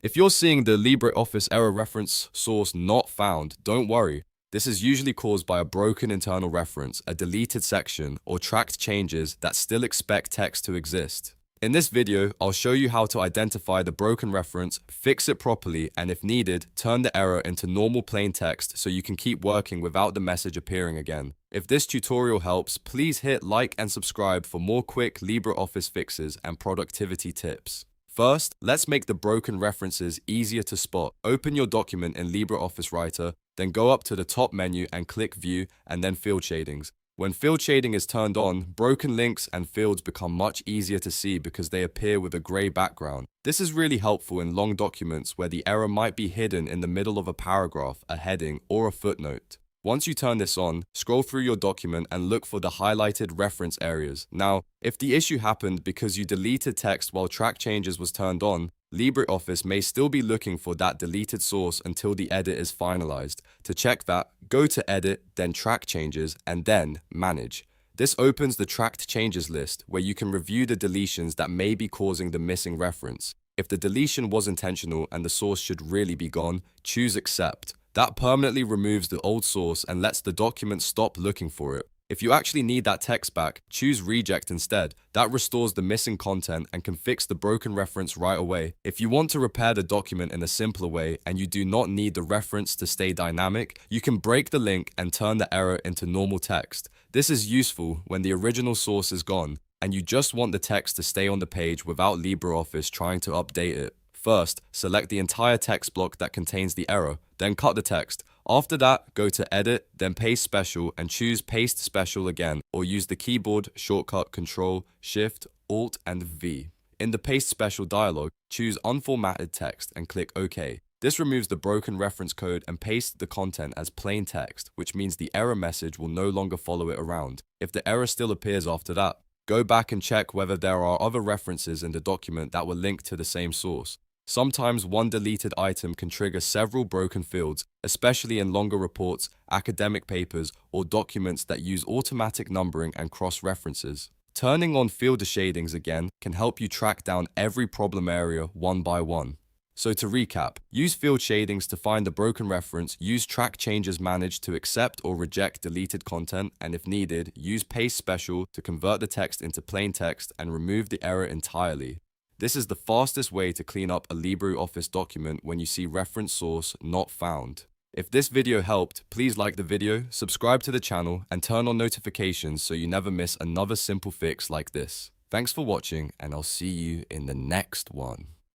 If you're seeing the LibreOffice error reference source not found, don't worry. This is usually caused by a broken internal reference, a deleted section, or tracked changes that still expect text to exist. In this video, I'll show you how to identify the broken reference, fix it properly, and if needed, turn the error into normal plain text so you can keep working without the message appearing again. If this tutorial helps, please hit like and subscribe for more quick LibreOffice fixes and productivity tips. First, let's make the broken references easier to spot. Open your document in LibreOffice Writer, then go up to the top menu and click View and then Field Shadings. When field shading is turned on, broken links and fields become much easier to see because they appear with a gray background. This is really helpful in long documents where the error might be hidden in the middle of a paragraph, a heading, or a footnote. Once you turn this on, scroll through your document and look for the highlighted reference areas. Now, if the issue happened because you deleted text while track changes was turned on, LibreOffice may still be looking for that deleted source until the edit is finalized. To check that, go to Edit, then Track Changes, and then Manage. This opens the Tracked Changes list where you can review the deletions that may be causing the missing reference. If the deletion was intentional and the source should really be gone, choose Accept. That permanently removes the old source and lets the document stop looking for it. If you actually need that text back, choose Reject instead. That restores the missing content and can fix the broken reference right away. If you want to repair the document in a simpler way and you do not need the reference to stay dynamic, you can break the link and turn the error into normal text. This is useful when the original source is gone and you just want the text to stay on the page without LibreOffice trying to update it. First, select the entire text block that contains the error, then cut the text. After that, go to Edit, then Paste Special and choose Paste Special again, or use the keyboard shortcut Ctrl, Shift, Alt and V. In the Paste Special dialog, choose Unformatted Text and click OK. This removes the broken reference code and pastes the content as plain text, which means the error message will no longer follow it around. If the error still appears after that, go back and check whether there are other references in the document that were linked to the same source. Sometimes one deleted item can trigger several broken fields, especially in longer reports, academic papers, or documents that use automatic numbering and cross-references. Turning on field shadings again can help you track down every problem area one by one. So to recap, use field shadings to find the broken reference, use track changes managed to accept or reject deleted content, and if needed, use Paste Special to convert the text into plain text and remove the error entirely. This is the fastest way to clean up a LibreOffice document when you see reference source not found. If this video helped, please like the video, subscribe to the channel, and turn on notifications so you never miss another simple fix like this. Thanks for watching, and I'll see you in the next one.